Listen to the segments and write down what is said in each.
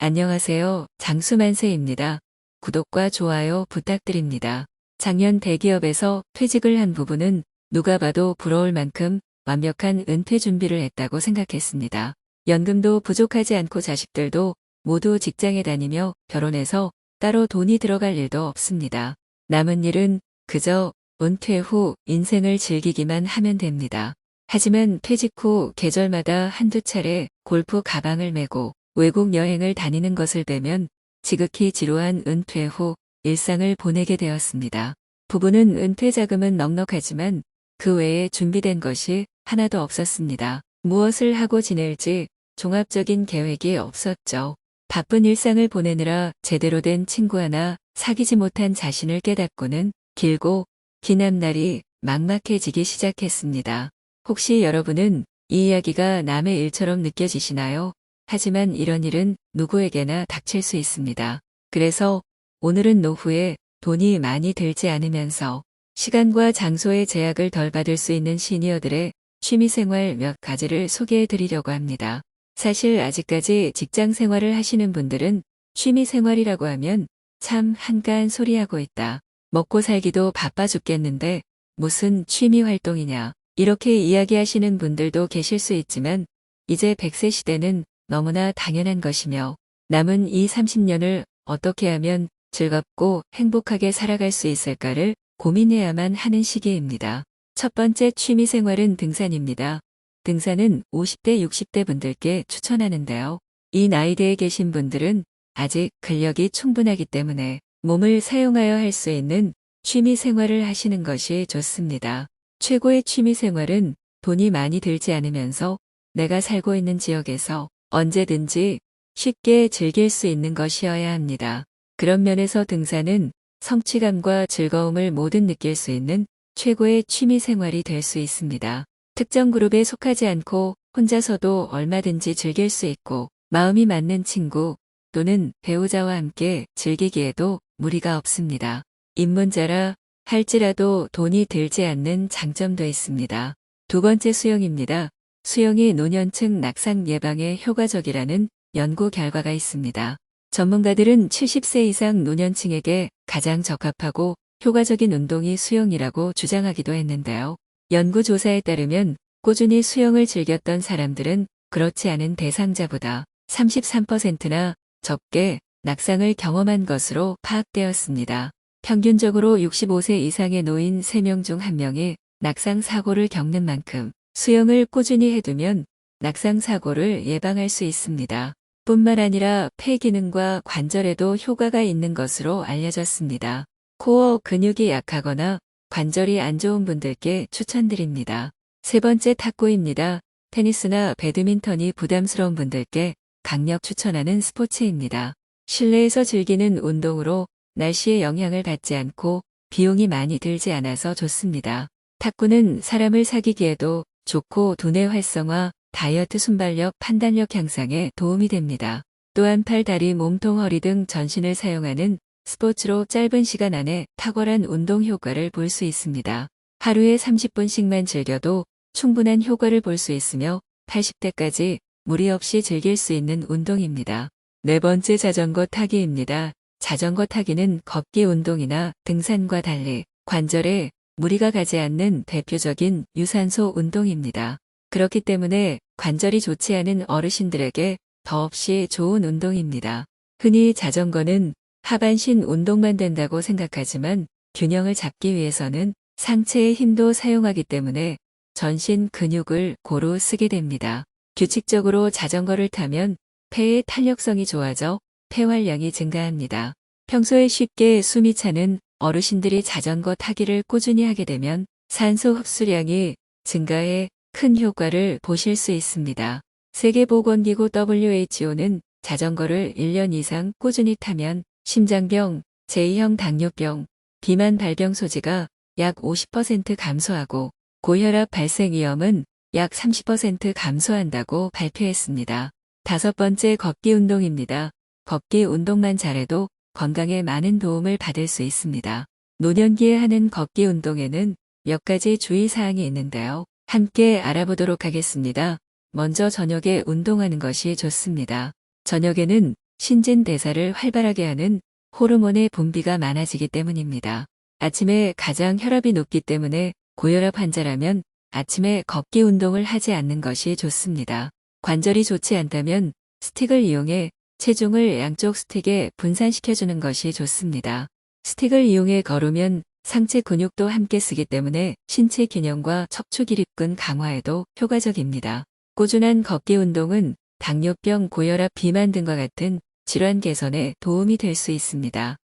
안녕하세요. 장수만세입니다. 구독과 좋아요 부탁드립니다. 작년 대기업에서 퇴직을 한 부부는 누가 봐도 부러울 만큼 완벽한 은퇴 준비를 했다고 생각했습니다. 연금도 부족하지 않고 자식들도 모두 직장에 다니며 결혼해서 따로 돈이 들어갈 일도 없습니다. 남은 일은 그저 은퇴 후 인생을 즐기기만 하면 됩니다. 하지만 퇴직 후 계절마다 한두 차례 골프 가방을 메고 외국 여행을 다니는 것을 빼면 지극히 지루한 은퇴 후 일상을 보내게 되었습니다. 부부는 은퇴 자금은 넉넉하지만 그 외에 준비된 것이 하나도 없었습니다. 무엇을 하고 지낼지 종합적인 계획이 없었죠. 바쁜 일상을 보내느라 제대로 된 친구 하나 사귀지 못한 자신을 깨닫고는 길고 긴 앞날이 막막해지기 시작했습니다. 혹시 여러분은 이 이야기가 남의 일처럼 느껴지시나요? 하지만 이런 일은 누구에게나 닥칠 수 있습니다. 그래서 오늘은 노후에 돈이 많이 들지 않으면서 시간과 장소의 제약을 덜 받을 수 있는 시니어들의 취미생활 몇 가지를 소개해 드리려고 합니다. 사실 아직까지 직장 생활을 하시는 분들은 취미생활이라고 하면 참 한가한 소리하고 있다. 먹고 살기도 바빠 죽겠는데 무슨 취미 활동이냐. 이렇게 이야기하시는 분들도 계실 수 있지만 이제 100세 시대는 너무나 당연한 것이며 남은 30년을 어떻게 하면 즐겁고 행복하게 살아갈 수 있을까를 고민해야만 하는 시기입니다. 첫 번째 취미 생활은 등산입니다. 등산은 50대, 60대 분들께 추천하는데요. 이 나이대에 계신 분들은 아직 근력이 충분하기 때문에 몸을 사용하여 할 수 있는 취미 생활을 하시는 것이 좋습니다. 최고의 취미 생활은 돈이 많이 들지 않으면서 내가 살고 있는 지역에서 언제든지 쉽게 즐길 수 있는 것이어야 합니다. 그런 면에서 등산은 성취감과 즐거움을 모두 느낄 수 있는 최고의 취미 생활이 될 수 있습니다. 특정 그룹에 속하지 않고 혼자서도 얼마든지 즐길 수 있고 마음이 맞는 친구 또는 배우자와 함께 즐기기에도 무리가 없습니다. 입문자라 할지라도 돈이 들지 않는 장점도 있습니다. 두 번째 수영입니다. 수영이 노년층 낙상 예방에 효과적이라는 연구 결과가 있습니다. 전문가들은 70세 이상 노년층에게 가장 적합하고 효과적인 운동이 수영이라고 주장하기도 했는데요. 연구조사에 따르면 꾸준히 수영을 즐겼던 사람들은 그렇지 않은 대상자보다 33%나 적게 낙상을 경험한 것으로 파악되었습니다. 평균적으로 65세 이상의 노인 3명 중 1명이 낙상 사고를 겪는 만큼 수영을 꾸준히 해두면 낙상 사고를 예방할 수 있습니다. 뿐만 아니라 폐 기능과 관절에도 효과가 있는 것으로 알려졌습니다. 코어 근육이 약하거나 관절이 안 좋은 분들께 추천드립니다. 세 번째 탁구입니다. 테니스나 배드민턴이 부담스러운 분들께 강력 추천하는 스포츠입니다. 실내에서 즐기는 운동으로 날씨의 영향을 받지 않고 비용이 많이 들지 않아서 좋습니다. 탁구는 사람을 사귀기에도 좋고 두뇌 활성화, 다이어트 순발력, 판단력 향상에 도움이 됩니다. 또한 팔, 다리, 몸통, 허리 등 전신을 사용하는 스포츠로 짧은 시간 안에 탁월한 운동 효과를 볼 수 있습니다. 하루에 30분씩만 즐겨도 충분한 효과를 볼 수 있으며 80대까지 무리 없이 즐길 수 있는 운동입니다. 네 번째 자전거 타기입니다. 자전거 타기는 걷기 운동이나 등산과 달리 관절에 무리가 가지 않는 대표적인 유산소 운동입니다. 그렇기 때문에 관절이 좋지 않은 어르신들에게 더없이 좋은 운동입니다. 흔히 자전거는 하반신 운동만 된다고 생각하지만 균형을 잡기 위해서는 상체의 힘도 사용하기 때문에 전신 근육을 고루 쓰게 됩니다. 규칙적으로 자전거를 타면 폐의 탄력성이 좋아져 폐활량이 증가합니다. 평소에 쉽게 숨이 차는 어르신들이 자전거 타기를 꾸준히 하게 되면 산소 흡수량이 증가해 큰 효과를 보실 수 있습니다. 세계보건기구 WHO는 자전거를 1년 이상 꾸준히 타면 심장병, 제2형 당뇨병, 비만 발병 소지가 약 50% 감소하고 고혈압 발생 위험은 약 30% 감소한다고 발표했습니다. 다섯 번째 걷기 운동입니다. 걷기 운동만 잘해도 건강에 많은 도움을 받을 수 있습니다. 노년기에 하는 걷기 운동에는 몇 가지 주의사항이 있는데요. 함께 알아보도록 하겠습니다. 먼저 저녁에 운동하는 것이 좋습니다. 저녁에는 신진대사를 활발하게 하는 호르몬의 분비가 많아지기 때문입니다. 아침에 가장 혈압이 높기 때문에 고혈압 환자라면 아침에 걷기 운동을 하지 않는 것이 좋습니다. 관절이 좋지 않다면 스틱을 이용해 체중을 양쪽 스틱에 분산시켜주는 것이 좋습니다. 스틱을 이용해 걸으면 상체 근육도 함께 쓰기 때문에 신체 균형과 척추 기립근 강화에도 효과적입니다. 꾸준한 걷기 운동은 당뇨병, 고혈압, 비만 등과 같은 질환 개선에 도움이 될 수 있습니다.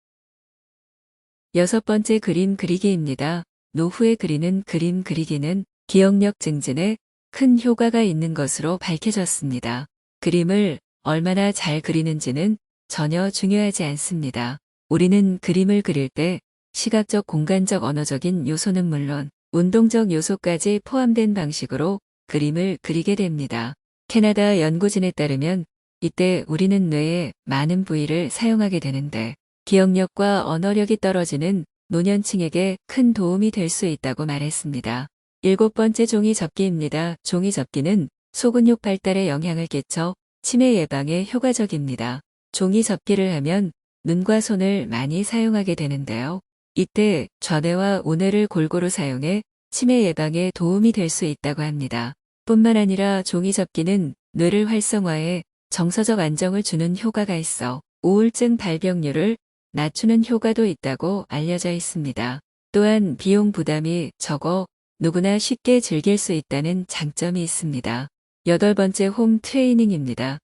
6번째 그림 그리기입니다. 노후에 그리는 그림 그리기는 기억력 증진에 큰 효과가 있는 것으로 밝혀졌습니다. 그림을 얼마나 잘 그리는지는 전혀 중요하지 않습니다. 우리는 그림을 그릴 때 시각적, 공간적, 언어적인 요소는 물론 운동적 요소까지 포함된 방식으로 그림을 그리게 됩니다. 캐나다 연구진에 따르면 이때 우리는 뇌의 많은 부위를 사용하게 되는데 기억력과 언어력이 떨어지는 노년층에게 큰 도움이 될 수 있다고 말했습니다. 7번째 종이 접기입니다. 종이 접기는 소근육 발달에 영향을 끼쳐 치매 예방에 효과적입니다. 종이 접기를 하면 눈과 손을 많이 사용하게 되는데요. 이때 좌뇌와 우뇌를 골고루 사용해 치매 예방에 도움이 될 수 있다고 합니다. 뿐만 아니라 종이 접기는 뇌를 활성화해 정서적 안정을 주는 효과가 있어 우울증 발병률을 낮추는 효과도 있다고 알려져 있습니다. 또한 비용 부담이 적어 누구나 쉽게 즐길 수 있다는 장점이 있습니다. 8번째 홈 트레이닝입니다.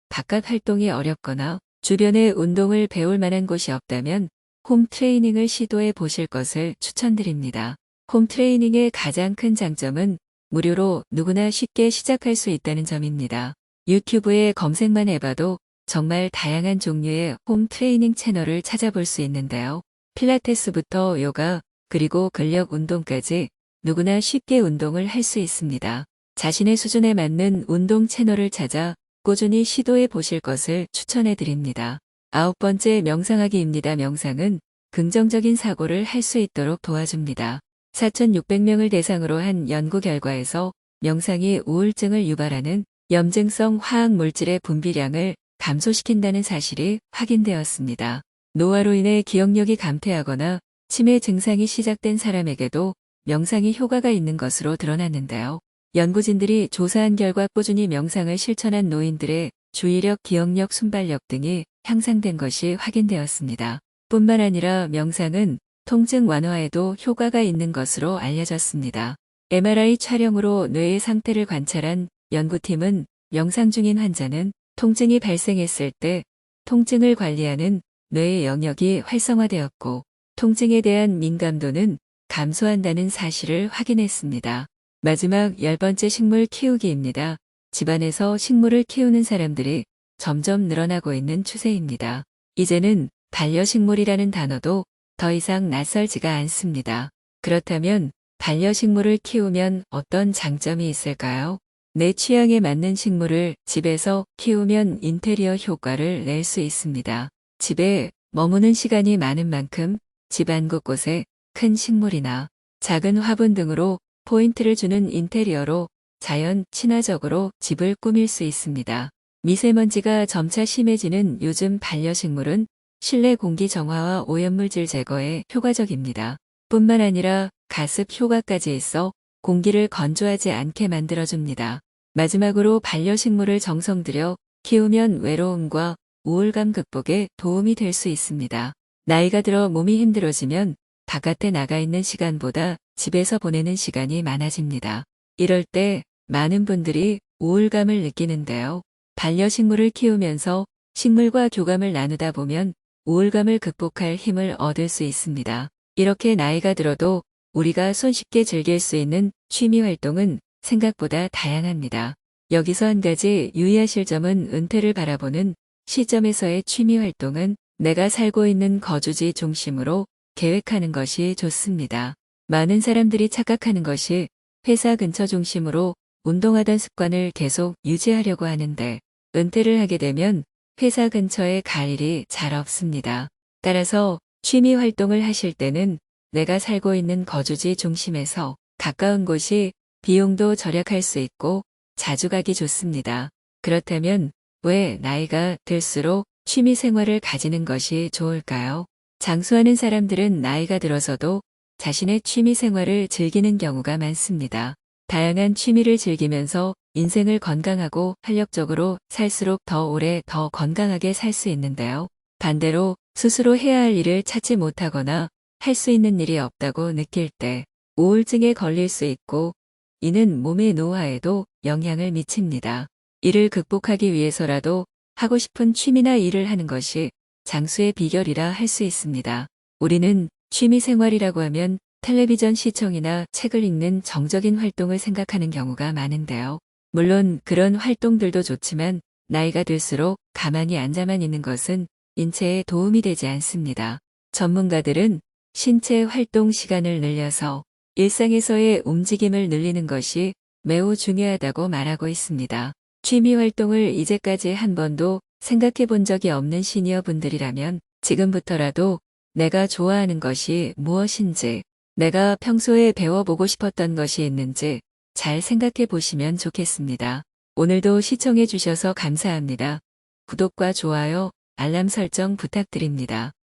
바깥 활동이 어렵거나 주변에 운동을 배울 만한 곳이 없다면 홈 트레이닝을 시도해 보실 것을 추천드립니다. 홈 트레이닝의 가장 큰 장점은 무료로 누구나 쉽게 시작할 수 있다는 점입니다. 유튜브에 검색만 해봐도 정말 다양한 종류의 홈 트레이닝 채널을 찾아볼 수 있는데요. 필라테스부터 요가, 그리고 근력 운동까지 누구나 쉽게 운동을 할 수 있습니다. 자신의 수준에 맞는 운동 채널을 찾아 꾸준히 시도해 보실 것을 추천해 드립니다. 9번째 명상하기입니다. 명상은 긍정적인 사고를 할 수 있도록 도와줍니다. 4,600명을 대상으로 한 연구 결과에서 명상이 우울증을 유발하는 염증성 화학 물질의 분비량을 감소시킨다는 사실이 확인되었습니다. 노화로 인해 기억력이 감퇴하거나 치매 증상이 시작된 사람에게도 명상이 효과가 있는 것으로 드러났는데요. 연구진들이 조사한 결과 꾸준히 명상을 실천한 노인들의 주의력, 기억력, 순발력 등이 향상된 것이 확인되었습니다. 뿐만 아니라 명상은 통증 완화에도 효과가 있는 것으로 알려졌습니다. MRI 촬영으로 뇌의 상태를 관찰한 연구팀은 명상 중인 환자는 통증이 발생했을 때 통증을 관리하는 뇌의 영역이 활성화되었고 통증에 대한 민감도는 감소한다는 사실을 확인했습니다. 마지막 10번째 식물 키우기입니다. 집안에서 식물을 키우는 사람들이 점점 늘어나고 있는 추세입니다. 이제는 반려식물이라는 단어도 더 이상 낯설지가 않습니다. 그렇다면 반려식물을 키우면 어떤 장점이 있을까요? 내 취향에 맞는 식물을 집에서 키우면 인테리어 효과를 낼 수 있습니다. 집에 머무는 시간이 많은 만큼 집안 곳곳에 큰 식물이나 작은 화분 등으로 포인트를 주는 인테리어로 자연 친화적으로 집을 꾸밀 수 있습니다. 미세먼지가 점차 심해지는 요즘 반려식물은 실내 공기 정화와 오염물질 제거에 효과적입니다. 뿐만 아니라 가습 효과까지 있어 공기를 건조하지 않게 만들어줍니다. 마지막으로 반려식물을 정성 들여 키우면 외로움과 우울감 극복에 도움이 될 수 있습니다. 나이가 들어 몸이 힘들어지면 바깥에 나가 있는 시간보다 집에서 보내는 시간이 많아집니다. 이럴 때 많은 분들이 우울감을 느끼는데요. 반려식물을 키우면서 식물과 교감을 나누다 보면 우울감을 극복할 힘을 얻을 수 있습니다. 이렇게 나이가 들어도 우리가 손쉽게 즐길 수 있는 취미 활동은 생각보다 다양합니다. 여기서 한 가지 유의하실 점은 은퇴를 바라보는 시점에서의 취미 활동은 내가 살고 있는 거주지 중심으로 계획하는 것이 좋습니다. 많은 사람들이 착각하는 것이 회사 근처 중심으로 운동하던 습관을 계속 유지하려고 하는데 은퇴를 하게 되면 회사 근처에 갈 일이 잘 없습니다. 따라서 취미 활동을 하실 때는 내가 살고 있는 거주지 중심에서 가까운 곳이 비용도 절약할 수 있고 자주 가기 좋습니다. 그렇다면 왜 나이가 들수록 취미 생활을 가지는 것이 좋을까요? 장수하는 사람들은 나이가 들어서도 자신의 취미 생활을 즐기는 경우가 많습니다. 다양한 취미를 즐기면서 인생을 건강하고 활력적으로 살수록 더 오래 더 건강하게 살 수 있는데요. 반대로 스스로 해야 할 일을 찾지 못하거나 할 수 있는 일이 없다고 느낄 때 우울증에 걸릴 수 있고, 이는 몸의 노화에도 영향을 미칩니다. 이를 극복하기 위해서라도 하고 싶은 취미나 일을 하는 것이 장수의 비결이라 할 수 있습니다. 우리는 취미 생활이라고 하면 텔레비전 시청이나 책을 읽는 정적인 활동을 생각하는 경우가 많은데요. 물론 그런 활동들도 좋지만 나이가 들수록 가만히 앉아만 있는 것은 인체에 도움이 되지 않습니다. 전문가들은 신체 활동 시간을 늘려서 일상에서의 움직임을 늘리는 것이 매우 중요하다고 말하고 있습니다. 취미 활동을 이제까지 한 번도 생각해 본 적이 없는 시니어 분들이라면 지금부터라도 내가 좋아하는 것이 무엇인지, 내가 평소에 배워보고 싶었던 것이 있는지 잘 생각해 보시면 좋겠습니다. 오늘도 시청해 주셔서 감사합니다. 구독과 좋아요, 알람 설정 부탁드립니다.